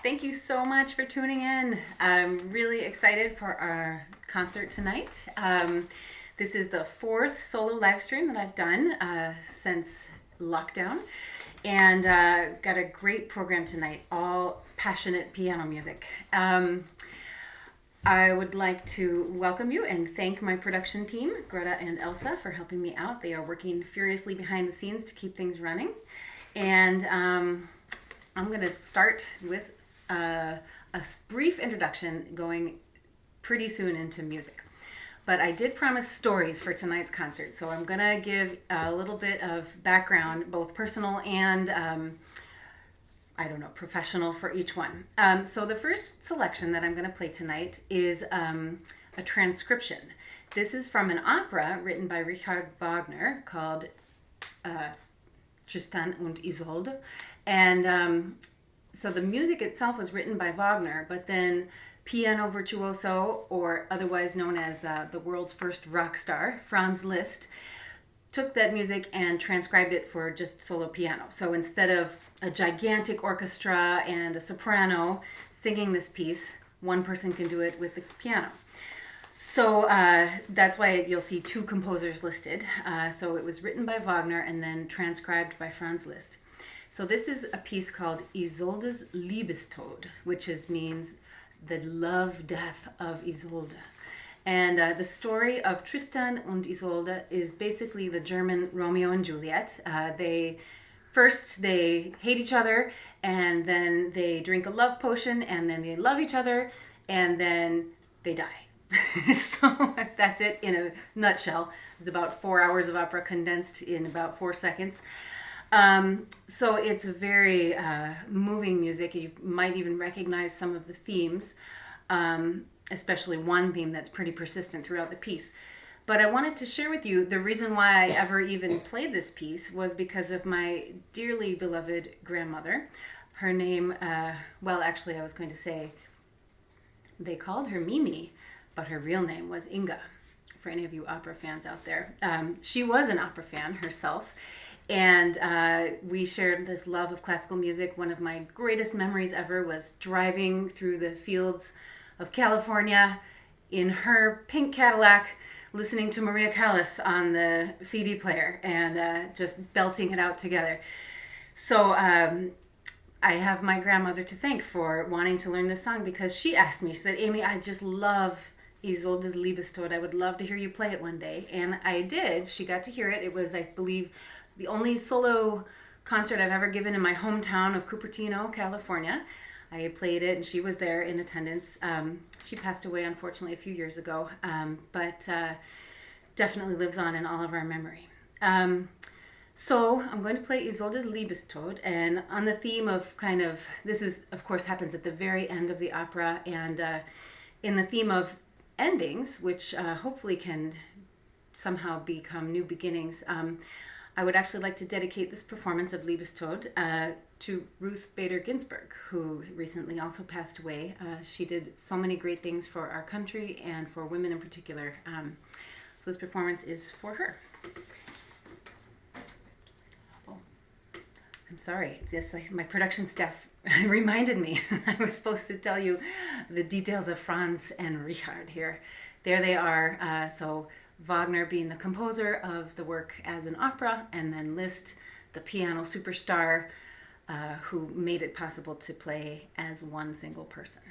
Thank you so much for tuning in. I'm really excited for our concert tonight. This is the fourth solo live stream that I've done since lockdown, and got a great program tonight, all passionate piano music. I would like to welcome you and thank my production team, Greta and Elsa, for helping me out. They are working furiously behind the scenes to keep things running. And I'm going to start with a brief introduction going pretty soon into music. But I did promise stories for tonight's concert, so I'm going to give a little bit of background, both personal and professional for each one. So the first selection that I'm going to play tonight is a transcription. This is from an opera written by Richard Wagner called Tristan und Isolde. And so the music itself was written by Wagner, but then piano virtuoso, or otherwise known as the world's first rock star, Franz Liszt, took that music and transcribed it for just solo piano. So instead of a gigantic orchestra and a soprano singing this piece, one person can do it with the piano. So that's why you'll see two composers listed. So it was written by Wagner and then transcribed by Franz Liszt. So this is a piece called Isoldes Liebestod, which means the love-death of Isolde. And the story of Tristan und Isolde is basically the German Romeo and Juliet. They hate each other, and then they drink a love potion, and then they love each other, and then they die. So that's it in a nutshell. It's about 4 hours of opera condensed in about 4 seconds. So it's very moving music. You might even recognize some of the themes, especially one theme that's pretty persistent throughout the piece. But I wanted to share with you the reason why I ever even played this piece was because of my dearly beloved grandmother. Her name, I was going to say, they called her Mimi, but her real name was Inga, for any of you opera fans out there. She was an opera fan herself, and we shared this love of classical music. One of my greatest memories ever was driving through the fields of California in her pink Cadillac, listening to Maria Callas on the CD player and just belting it out together. So I have my grandmother to thank for wanting to learn this song, because she asked me, she said, "Amy, I just love Isoldes Liebestod. I would love to hear you play it one day." And I did. She got to hear it. It was, I believe, the only solo concert I've ever given in my hometown of Cupertino, California. I played it, and she was there in attendance. She passed away, unfortunately, a few years ago, but definitely lives on in all of our memory. So I'm going to play Isoldes Liebestod, and on the theme of this is, of course, happens at the very end of the opera, and in the theme of endings, which hopefully can somehow become new beginnings, I would actually like to dedicate this performance of Liebestod to Ruth Bader Ginsburg, who recently also passed away. She did so many great things for our country and for women in particular. So this performance is for her. Oh, I'm sorry. It's just like my production staff reminded me I was supposed to tell you the details of Franz and Richard here. There they are. So Wagner being the composer of the work as an opera, and then Liszt, the piano superstar, who made it possible to play as one single person.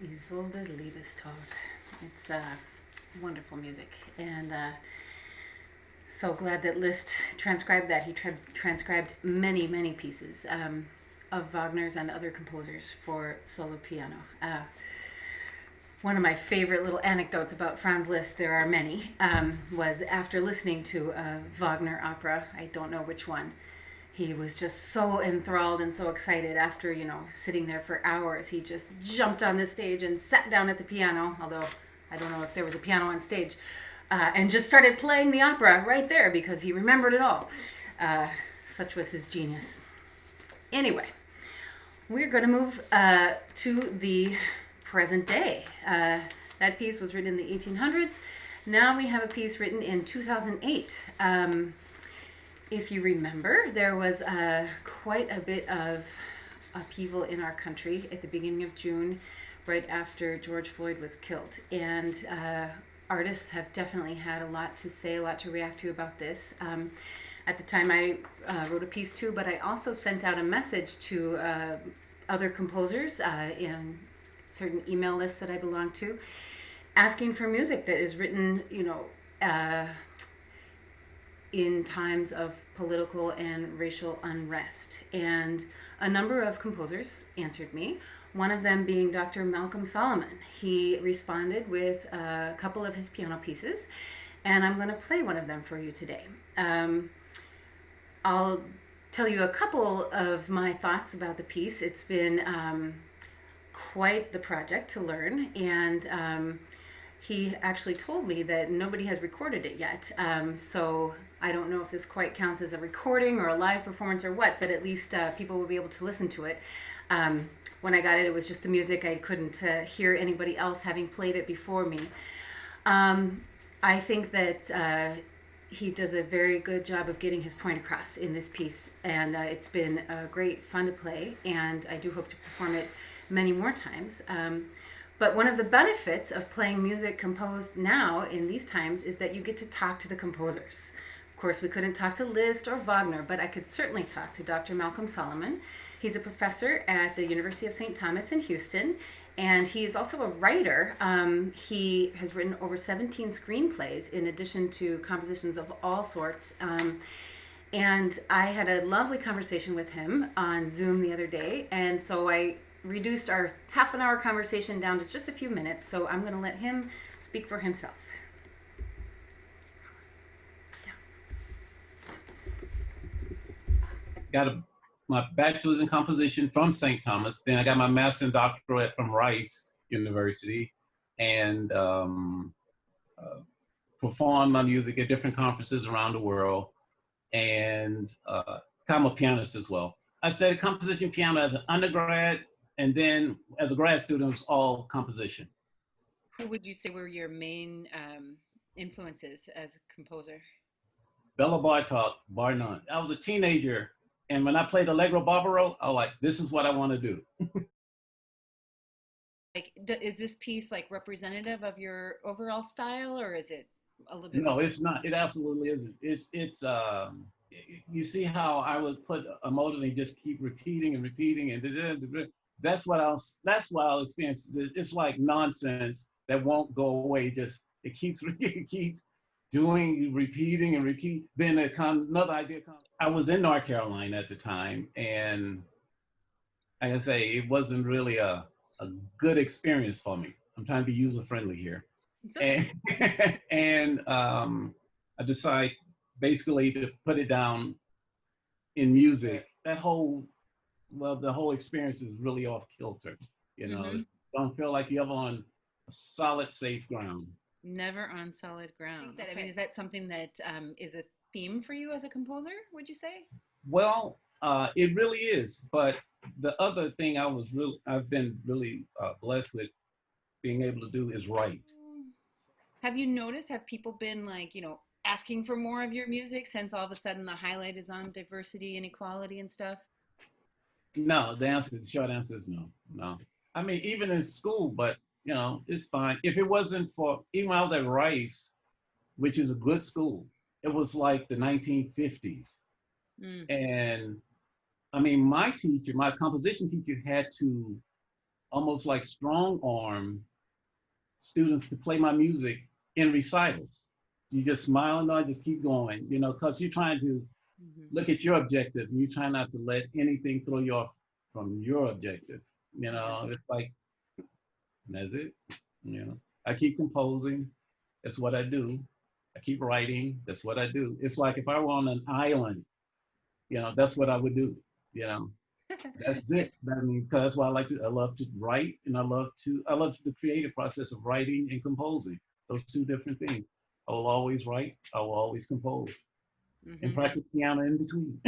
Isoldes Liebestod. It's wonderful music, and so glad that Liszt transcribed that. He transcribed many, many pieces of Wagner's and other composers for solo piano. One of my favorite little anecdotes about Franz Liszt, there are many, was after listening to a Wagner opera, I don't know which one, he was just so enthralled and so excited after, sitting there for hours. He just jumped on the stage and sat down at the piano, although I don't know if there was a piano on stage, and just started playing the opera right there because he remembered it all. Such was his genius. Anyway, we're going to move to the present day. That piece was written in the 1800s. Now we have a piece written in 2008. If you remember, there was quite a bit of upheaval in our country at the beginning of June, right after George Floyd was killed. And artists have definitely had a lot to say, a lot to react to about this. At the time I wrote a piece too, but I also sent out a message to other composers in certain email lists that I belong to, asking for music that is written, in times of political and racial unrest. And a number of composers answered me, one of them being Dr. Malcolm Solomon. He responded with a couple of his piano pieces, and I'm going to play one of them for you today. I'll tell you a couple of my thoughts about the piece. It's been quite the project to learn, and he actually told me that nobody has recorded it yet. So I don't know if this quite counts as a recording or a live performance or what, but at least people will be able to listen to it. When I got it, it was just the music. I couldn't hear anybody else having played it before me. I think that he does a very good job of getting his point across in this piece, and it's been great fun to play, and I do hope to perform it many more times. But one of the benefits of playing music composed now in these times is that you get to talk to the composers. Of course, we couldn't talk to Liszt or Wagner, but I could certainly talk to Dr. Malcolm Solomon. He's a professor at the University of St. Thomas in Houston, and he's also a writer. He has written over 17 screenplays in addition to compositions of all sorts. And I had a lovely conversation with him on Zoom the other day, and so I reduced our half-an-hour conversation down to just a few minutes, so I'm going to let him speak for himself. Got my bachelor's in composition from St. Thomas. Then I got my master's and doctorate from Rice University, and performed my music at different conferences around the world. And I'm a pianist as well. I studied composition piano as an undergrad, and then as a grad student, it was all composition. Who would you say were your main influences as a composer? Bella Bartok, bar none. I was a teenager, and when I played Allegro Barbaro, I was like, this is what I want to do. Like, is this piece like representative of your overall style, or is it a little bit? No, it's not. It absolutely isn't. It's you see how I would put a motive and just keep repeating and repeating, and that's what I'll experience. It's like nonsense that won't go away. Just it keeps doing, repeating and repeat. Then another idea comes. I was in North Carolina at the time, and like I say, it wasn't really a good experience for me. I'm trying to be user friendly here. And I decided basically to put it down in music. The whole experience is really off kilter. Don't feel like you're on a solid, safe ground. Never on solid ground. I mean, is that something that is a theme for you as a composer, would you say? Well, it really is. But the other thing I've been really blessed with being able to do is write. Have you noticed, have people been like, asking for more of your music since all of a sudden the highlight is on diversity and equality and stuff? No, the short answer is no. I mean, even in school, but it's fine. If it wasn't for, even when I was at Rice, which is a good school, it was like the 1950s. And I mean, my composition teacher had to almost like strong arm students to play my music in recitals. You just smile and I just keep going, you know, because you're trying to look at your objective and you try not to let anything throw you off from your objective. You know, it's like, that's it. You know, I keep composing. That's what I do. I keep writing. That's what I do. It's like if I were on an island, you know, that's what I would do. You know, that's it. That means because that's why I love to write, and I love the creative process of writing and composing. Those two different things. I will always write. I will always compose, and practice piano in between.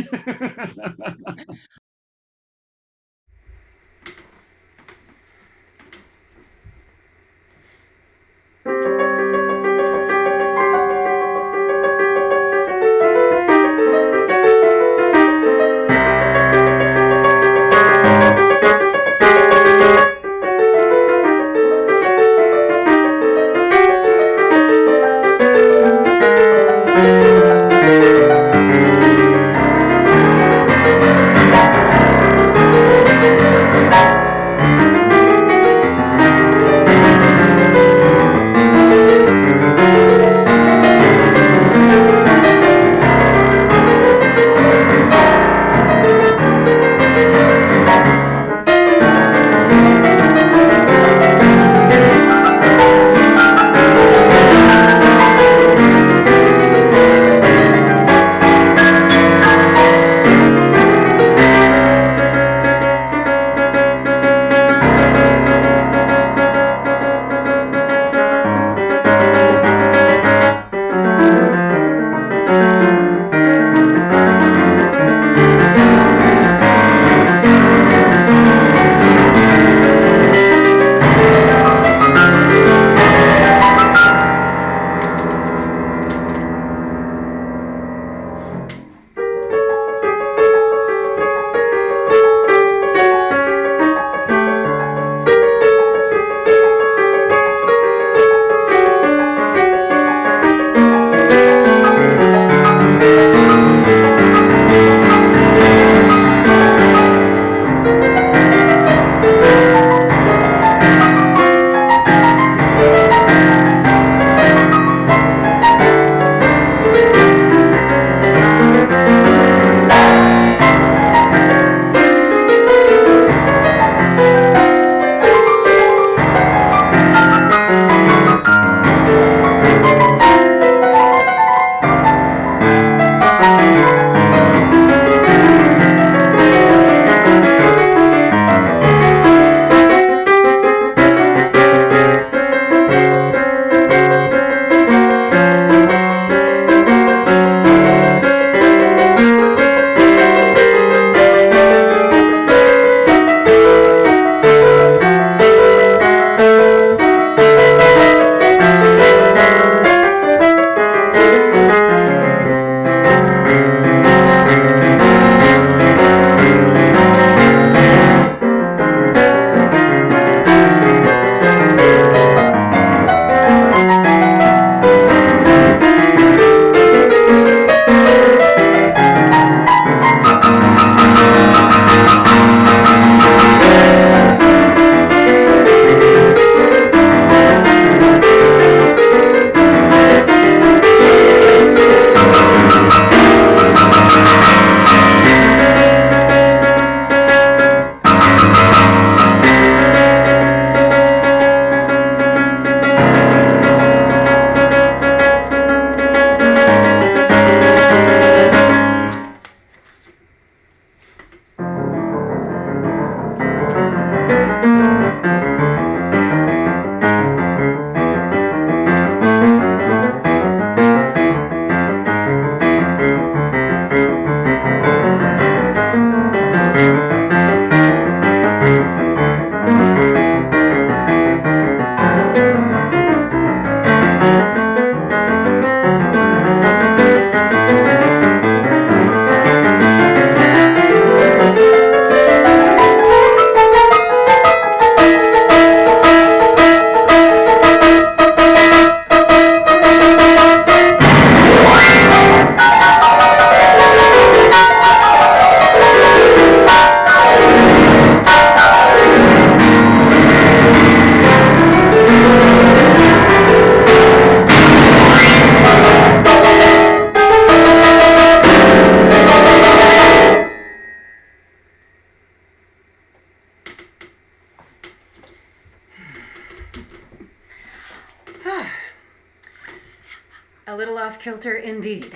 a little off kilter indeed.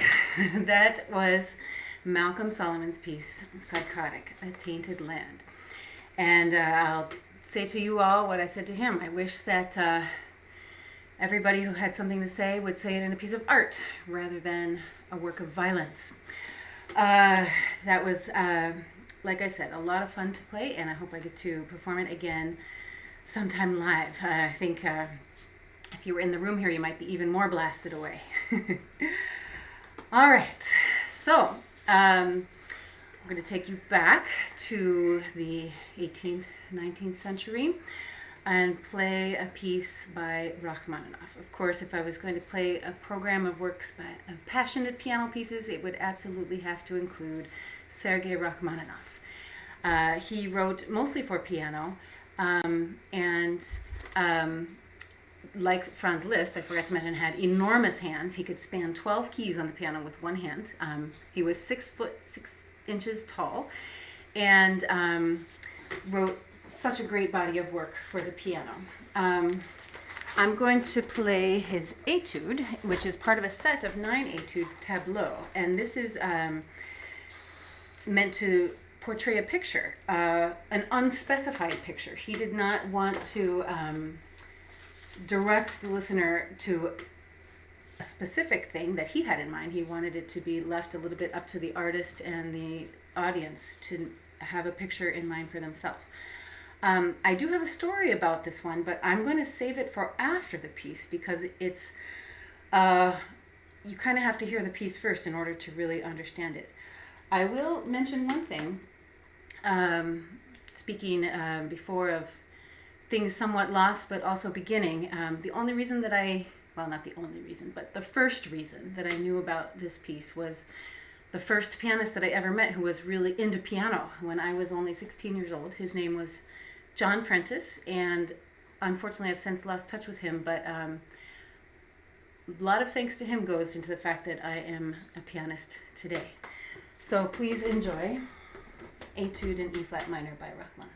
That was Malcolm Solomon's piece, Psychotic, A Tainted Land. And I'll say to you all what I said to him. I wish that everybody who had something to say would say it in a piece of art rather than a work of violence. That was, like I said, a lot of fun to play, and I hope I get to perform it again sometime live. I think if you were in the room here, you might be even more blasted away. All right, so I'm going to take you back to the 18th, 19th century and play a piece by Rachmaninoff. Of course, if I was going to play a program of works of passionate piano pieces, it would absolutely have to include Sergei Rachmaninov. He wrote mostly for piano, and like Franz Liszt, I forgot to mention, had enormous hands. He could span 12 keys on the piano with one hand. He was 6 foot 6 inches tall, and wrote such a great body of work for the piano. I'm going to play his Etude, which is part of a set of 9 Etude-Tableau, and this is meant to portray a picture, an unspecified picture. He did not want to direct the listener to a specific thing that he had in mind. He wanted it to be left a little bit up to the artist and the audience to have a picture in mind for themselves. I do have a story about this one, but I'm going to save it for after the piece because it's, you kind of have to hear the piece first in order to really understand it. I will mention one thing, speaking before of things somewhat lost but also beginning. The only reason that well, not the only reason, but the first reason that I knew about this piece was the first pianist that I ever met who was really into piano when I was only 16 years old. His name was John Prentice, and unfortunately I've since lost touch with him, but a lot of thanks to him goes into the fact that I am a pianist today. So please enjoy Etude in E-flat minor by Rachmaninoff.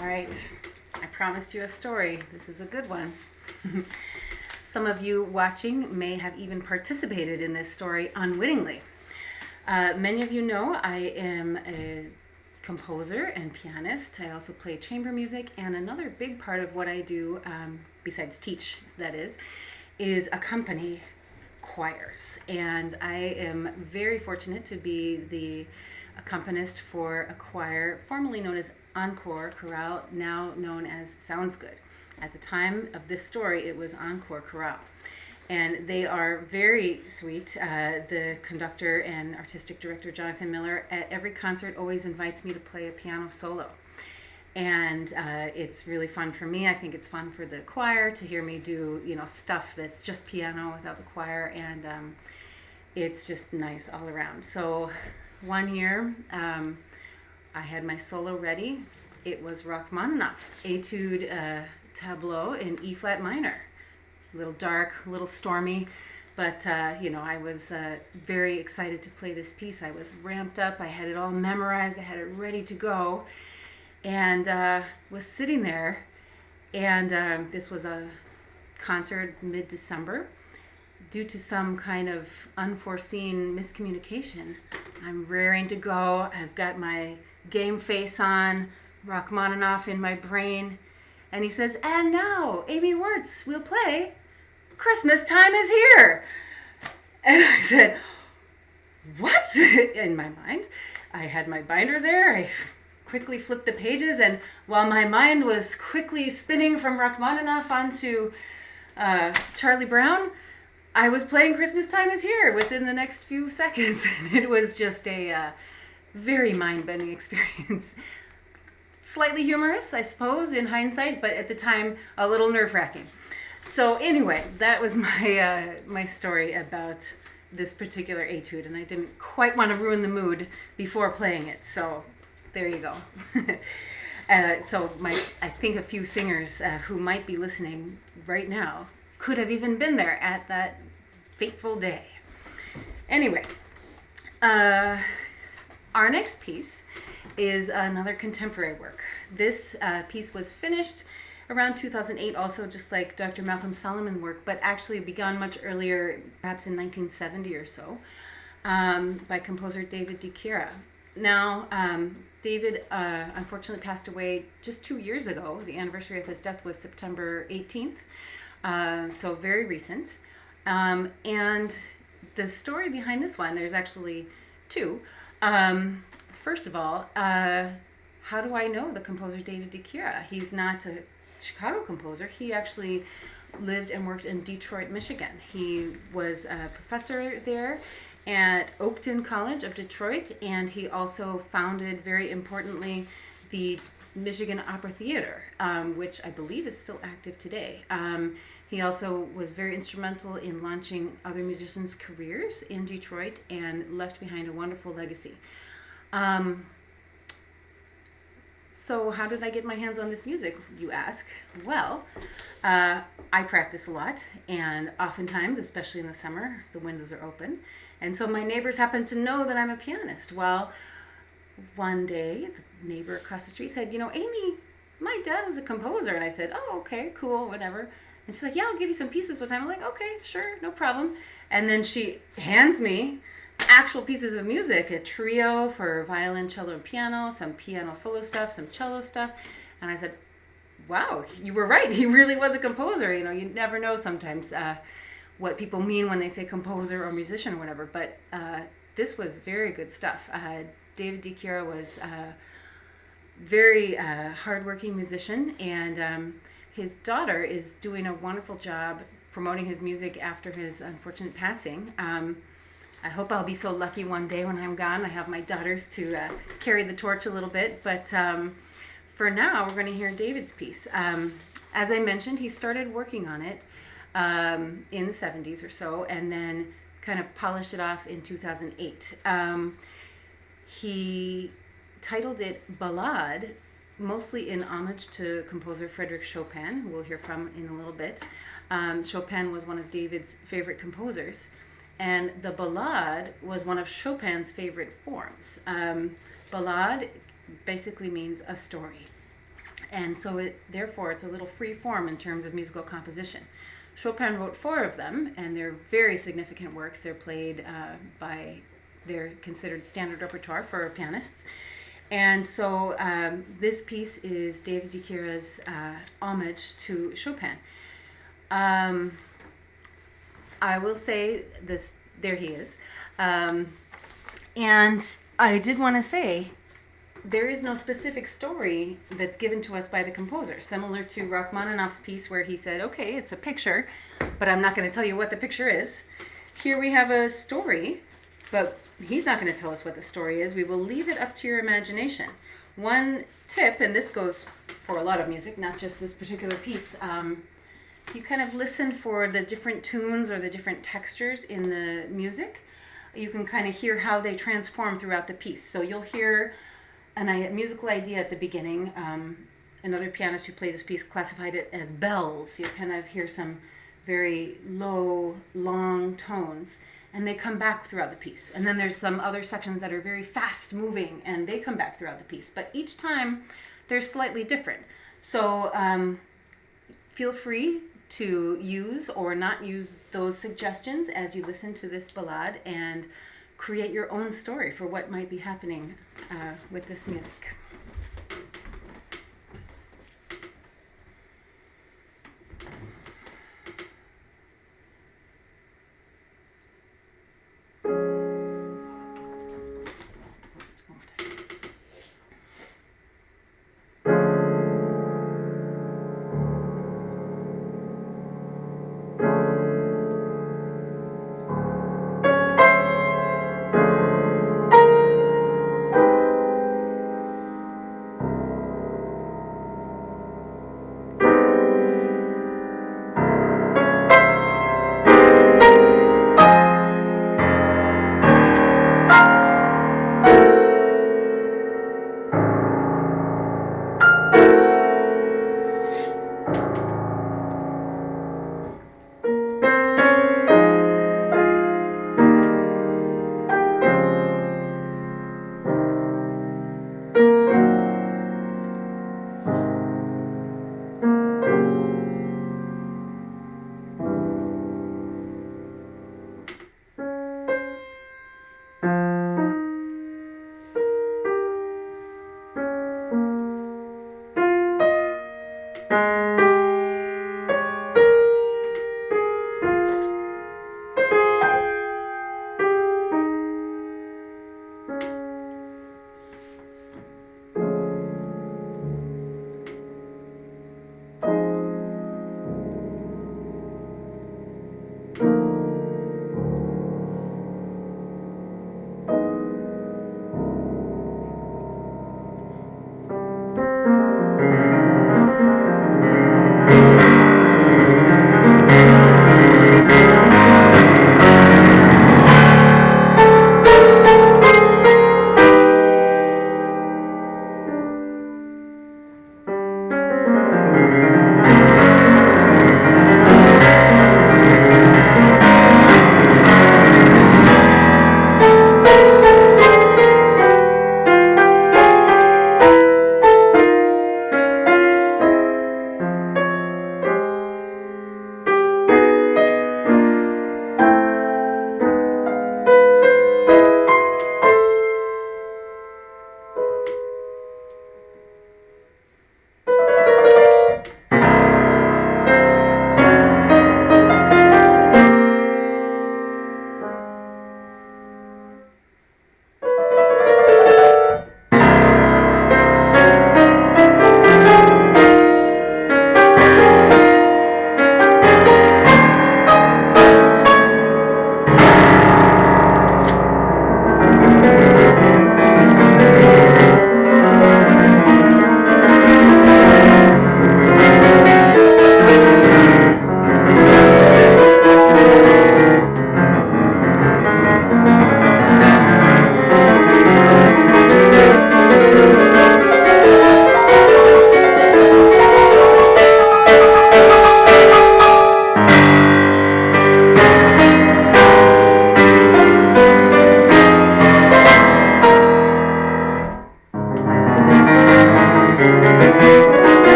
All right, I promised you a story. This is a good one. Some of you watching may have even participated in this story unwittingly. Many of you know I am a composer and pianist. I also play chamber music, and another big part of what I do, besides teach, that is accompany choirs. And I am very fortunate to be the accompanist for a choir formerly known as Encore Chorale, now known as Sounds Good. At the time of this story, it was Encore Chorale. And they are very sweet. The conductor and artistic director, Jonathan Miller, at every concert always invites me to play a piano solo. And it's really fun for me. I think it's fun for the choir to hear me do, stuff that's just piano without the choir. And it's just nice all around. So one year, I had my solo ready. It was Rachmaninoff, Etude-Tableau in E flat minor. A little dark, a little stormy, but I was very excited to play this piece. I was ramped up. I had it all memorized. I had it ready to go, and was sitting there. And this was a concert mid-December. Due to some kind of unforeseen miscommunication, I'm raring to go. I've got my game face on, Rachmaninoff in my brain, and he says, "And now, amyawurtz, we'll play Christmas Time is Here." And I said, "What?" In my mind. I had my binder there. I quickly flipped the pages, and while my mind was quickly spinning from Rachmaninoff onto Charlie Brown, I was playing Christmas Time is Here within the next few seconds. And it was just a very mind-bending experience. Slightly humorous, I suppose, in hindsight, but at the time, a little nerve-wracking. So anyway, that was my story about this particular etude, and I didn't quite want to ruin the mood before playing it. So there you go. I think a few singers who might be listening right now could have even been there at that fateful day. Anyway, our next piece is another contemporary work. This piece was finished around 2008, also just like Dr. Malcolm Solomon work, but actually begun much earlier, perhaps in 1970 or so, by composer David DiChiera. Now, David unfortunately passed away just 2 years ago. The anniversary of his death was September 18th, so very recent. And the story behind this one, there's actually two. First of all, how do I know the composer David DiChiera? He's not a Chicago composer. He actually lived and worked in Detroit, Michigan. He was a professor there at Oakton College of Detroit, and he also founded, very importantly, the Michigan Opera Theater, which I believe is still active today. He also was very instrumental in launching other musicians' careers in Detroit and left behind a wonderful legacy. So how did I get my hands on this music, you ask? Well, I practice a lot, and oftentimes, especially in the summer, the windows are open. And so my neighbors happen to know that I'm a pianist. Well, one day, the neighbor across the street said, "Amy, my dad was a composer." And I said, "Oh, okay, cool, whatever." And she's like, "Yeah, I'll give you some pieces one time." I'm like, "Okay, sure, no problem." And then she hands me actual pieces of music, a trio for violin, cello, and piano, some piano solo stuff, some cello stuff. And I said, "Wow, you were right. He really was a composer." You never know sometimes what people mean when they say composer or musician or whatever. But this was very good stuff. David DiChiera was a very hardworking musician, and his daughter is doing a wonderful job promoting his music after his unfortunate passing. I hope I'll be so lucky one day when I'm gone. I have my daughters to carry the torch a little bit, but for now, we're going to hear David's piece. As I mentioned, he started working on it in the 70s or so, and then kind of polished it off in 2008. He titled it Ballade, mostly in homage to composer Frederic Chopin, who we'll hear from in a little bit. Chopin was one of David's favorite composers, and the ballade was one of Chopin's favorite forms. Ballade basically means a story. And so therefore it's a little free form in terms of musical composition. Chopin wrote 4 of them, and they're very significant works. They're played they're considered standard repertoire for pianists. And so this piece is David DiChiera's homage to Chopin. I will say this, there he is. And I did want to say, there is no specific story that's given to us by the composer, similar to Rachmaninoff's piece where he said, okay, it's a picture, but I'm not going to tell you what the picture is. Here we have a story, but he's not going to tell us what the story is. We will leave it up to your imagination. One tip, and this goes for a lot of music, not just this particular piece, you kind of listen for the different tunes or the different textures in the music. You can kind of hear how they transform throughout the piece. So you'll hear a musical idea at the beginning. Another pianist who played this piece classified it as bells. You kind of hear some very low, long tones, and they come back throughout the piece. And then there's some other sections that are very fast moving, and they come back throughout the piece. But each time, they're slightly different. So feel free to use or not use those suggestions as you listen to this ballade and create your own story for what might be happening with this music.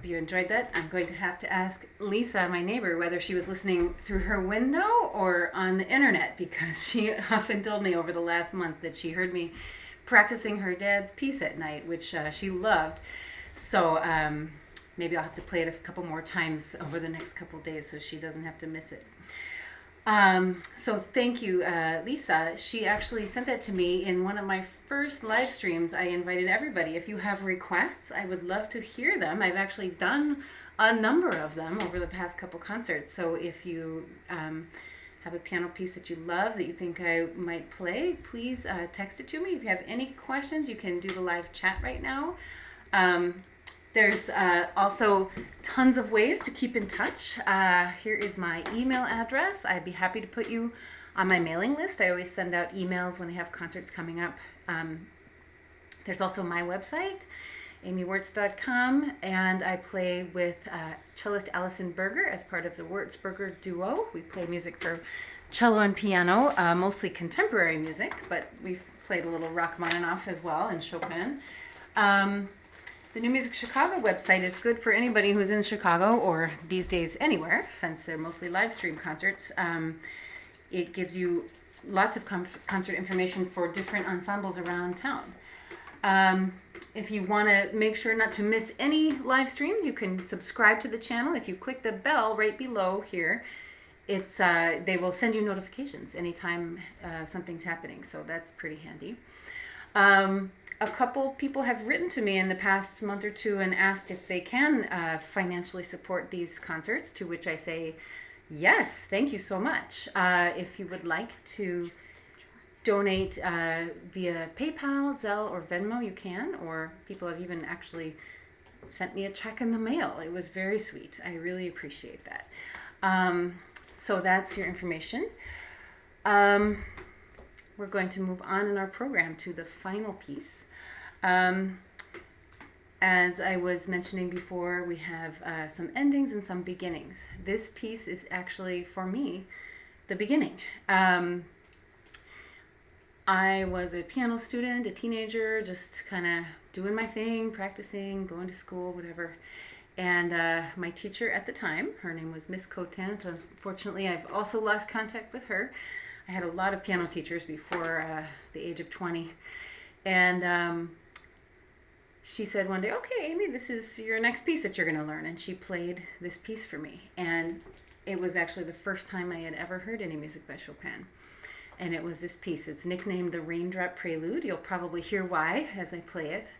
you enjoyed that. I'm going to have to ask Lisa, my neighbor, whether she was listening through her window or on the internet, because she often told me over the last month that she heard me practicing her dad's piece at night, which she loved. So maybe I'll have to play it a couple more times over the next couple days so she doesn't have to miss it. So thank you, Lisa. She actually sent that to me in one of my first live streams. I invited everybody. If you have requests, I would love to hear them. I've actually done a number of them over the past couple concerts. So if you have a piano piece that you love that you think I might play, please text it to me. If you have any questions, you can do the live chat right now. There's also tons of ways to keep in touch. Here is my email address. I'd be happy to put you on my mailing list. I always send out emails when I have concerts coming up. There's also my website, amyawurtz.com, and I play with cellist Allison Berger as part of the Wurtz-Berger duo. We play music for cello and piano, mostly contemporary music, but we've played a little Rachmaninoff as well and Chopin. The New Music Chicago website is good for anybody who's in Chicago or these days anywhere, since they're mostly live stream concerts. It gives you lots of concert information for different ensembles around town. If you want to make sure not to miss any live streams, you can subscribe to the channel. If you click the bell right below here, it's they will send you notifications anytime something's happening, so that's pretty handy. A couple people have written to me in the past month or two and asked if they can financially support these concerts, to which I say, yes, thank you so much. If you would like to donate via PayPal, Zelle, or Venmo, you can, or people have even actually sent me a check in the mail. It was very sweet. I really appreciate that. So that's your information. We're going to move on in our program to the final piece. As I was mentioning before, we have some endings and some beginnings. This piece is actually, for me, the beginning. I was a piano student, a teenager, just kind of doing my thing, practicing, going to school, whatever. And my teacher at the time, her name was Miss Cotant. Unfortunately, I've also lost contact with her. I had a lot of piano teachers before the age of 20. And she said one day, okay, Amy, this is your next piece that you're going to learn. And she played this piece for me. And it was actually the first time I had ever heard any music by Chopin. And it was this piece. It's nicknamed the Raindrop Prelude. You'll probably hear why as I play it.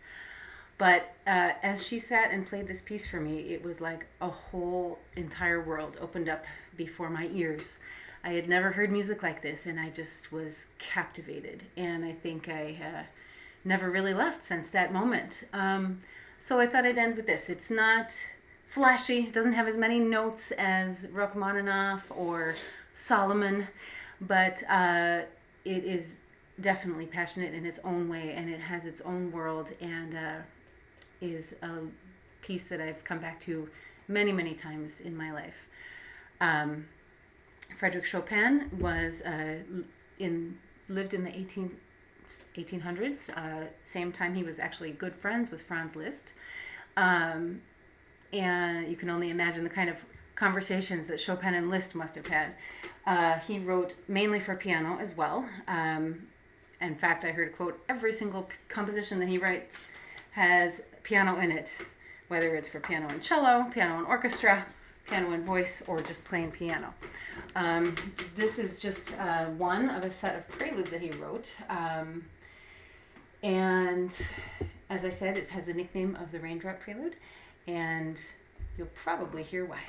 But as she sat and played this piece for me, it was like a whole entire world opened up before my ears. I had never heard music like this, and I just was captivated. And I think I never really left since that moment. So I thought I'd end with this. It's not flashy. It doesn't have as many notes as Rachmaninoff or Solomon, but it is definitely passionate in its own way, and it has its own world, and is a piece that I've come back to many, many times in my life. Frederic Chopin was lived in the 1800s. Same time he was actually good friends with Franz Liszt. And you can only imagine the kind of conversations that Chopin and Liszt must have had. He wrote mainly for piano as well. In fact, I heard a quote, every single composition that he writes has piano in it, whether it's for piano and cello, piano and orchestra, piano and voice, or just plain piano. This is just one of a set of preludes that he wrote. And as I said, it has the nickname of the Raindrop Prelude, and you'll probably hear why.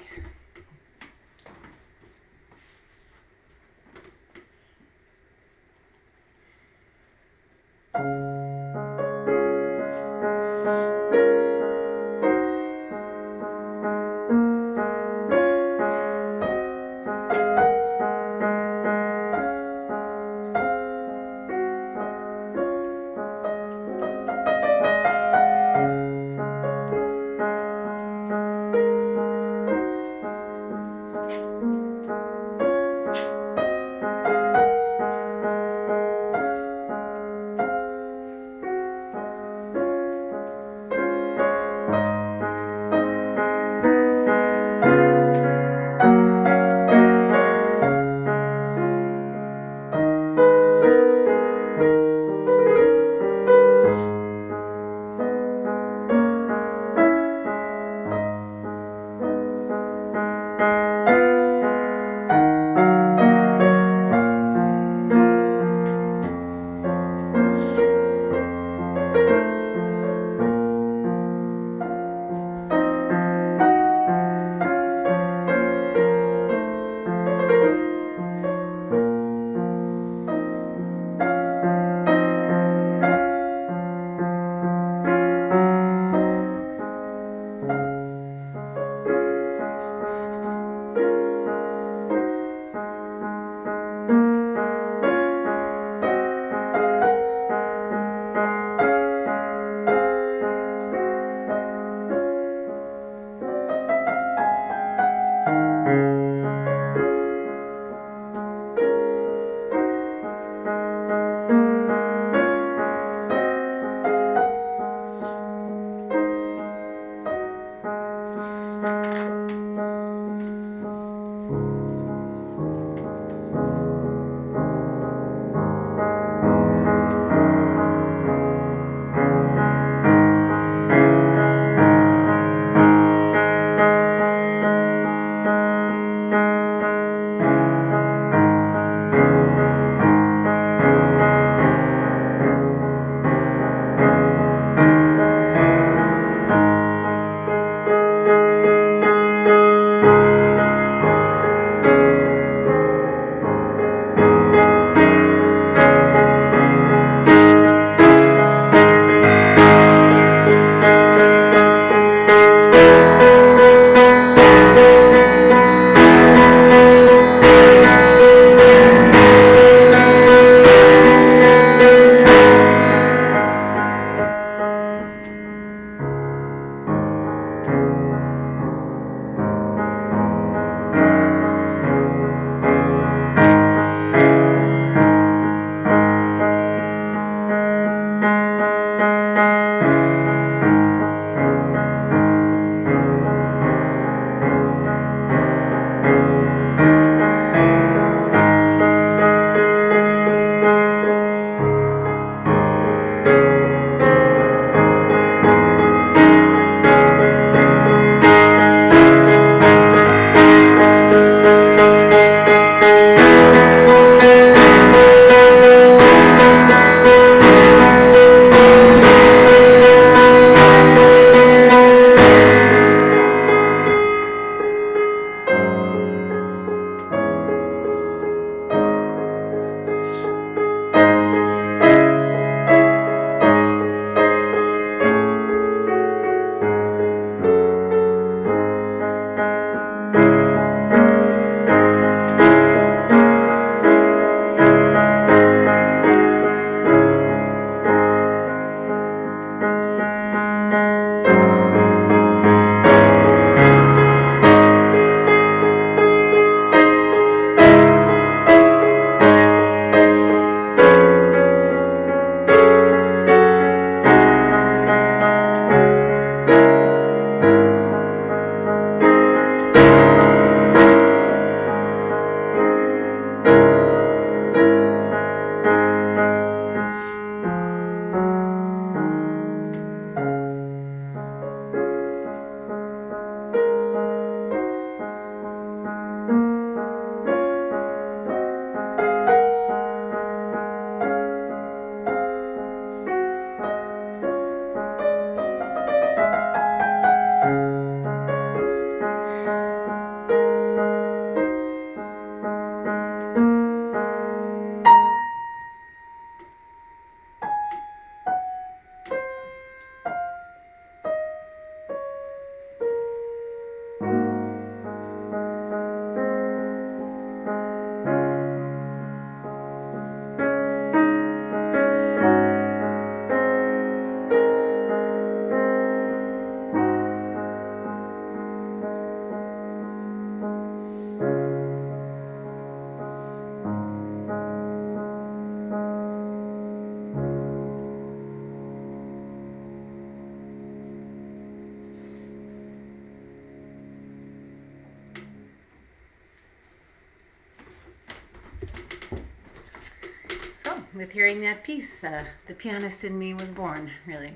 with hearing that piece, the pianist in me was born, really.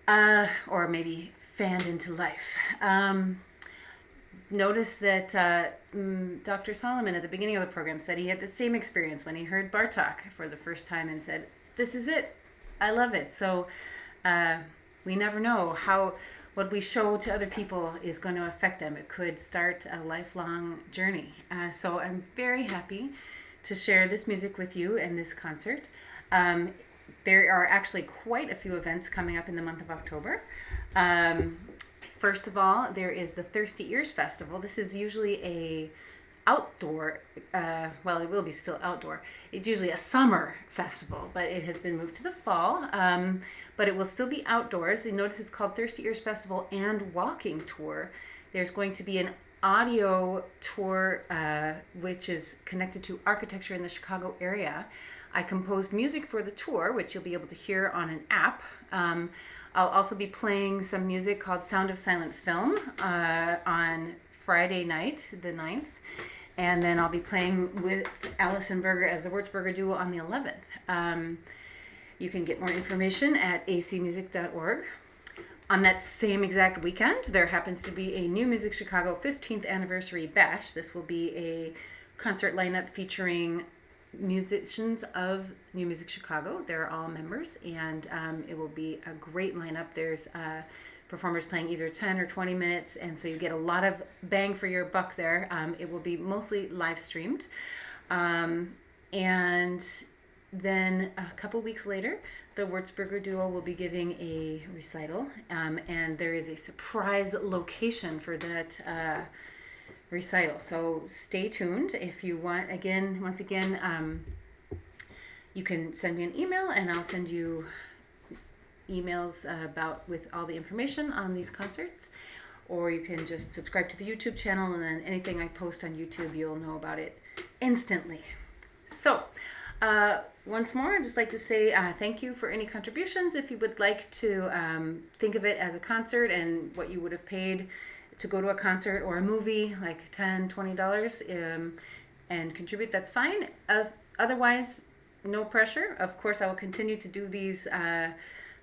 Or maybe fanned into life. Notice that Dr. Solomon at the beginning of the program said he had the same experience when he heard Bartok for the first time and said, "This is it. I love it." So we never know how what we show to other people is going to affect them. It could start a lifelong journey. So I'm very happy to share this music with you in this concert. There are actually quite a few events coming up in the month of October. First of all, there is the Thirsty Ears Festival. This is usually a outdoor, well, it will be still outdoor. It's usually a summer festival, but it has been moved to the fall. But it will still be outdoors. You notice it's called Thirsty Ears Festival and Walking Tour. There's going to be an audio tour, which is connected to architecture in the Chicago area. I composed music for the tour, which you'll be able to hear on an app. I'll also be playing some music called Sound of Silent Film on Friday night, the 9th. And then I'll be playing with Allison Berger as the Wurtz Duo on the 11th. You can get more information at acmusic.org. On that same exact weekend, there happens to be a New Music Chicago 15th Anniversary Bash. This will be a concert lineup featuring musicians of New Music Chicago. They're all members, and it will be a great lineup. There's performers playing either 10 or 20 minutes, and so you get a lot of bang for your buck there. It will be mostly live streamed. And then a couple weeks later, the Wurtzberger Duo will be giving a recital, and there is a surprise location for that recital. So stay tuned. If you want, once again, you can send me an email, and I'll send you emails with all the information on these concerts, or you can just subscribe to the YouTube channel, and then anything I post on YouTube, you'll know about it instantly. So once more, I'd just like to say thank you for any contributions. If you would like to think of it as a concert and what you would have paid to go to a concert or a movie, like $10, $20, and contribute, that's fine. Otherwise, no pressure. Of course, I will continue to do these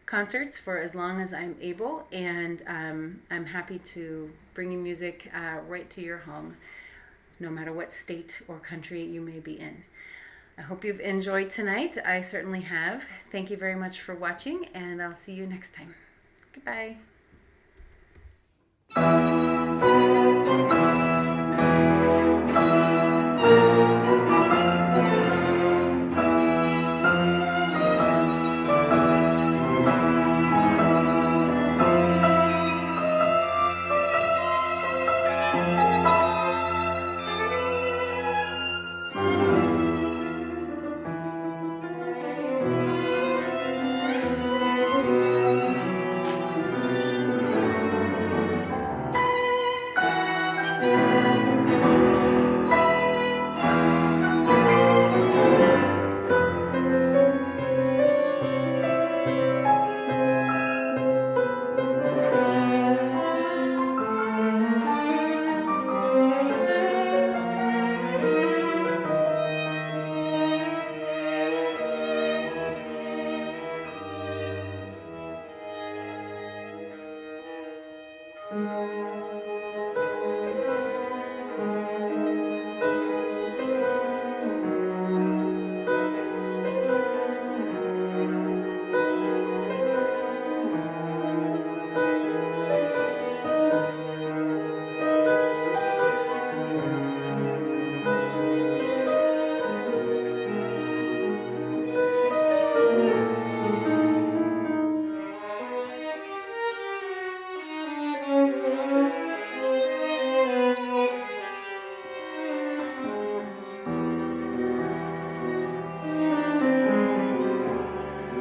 concerts for as long as I'm able, and I'm happy to bring you music right to your home, no matter what state or country you may be in. I hope you've enjoyed tonight. I certainly have. Thank you very much for watching, and I'll see you next time. Goodbye.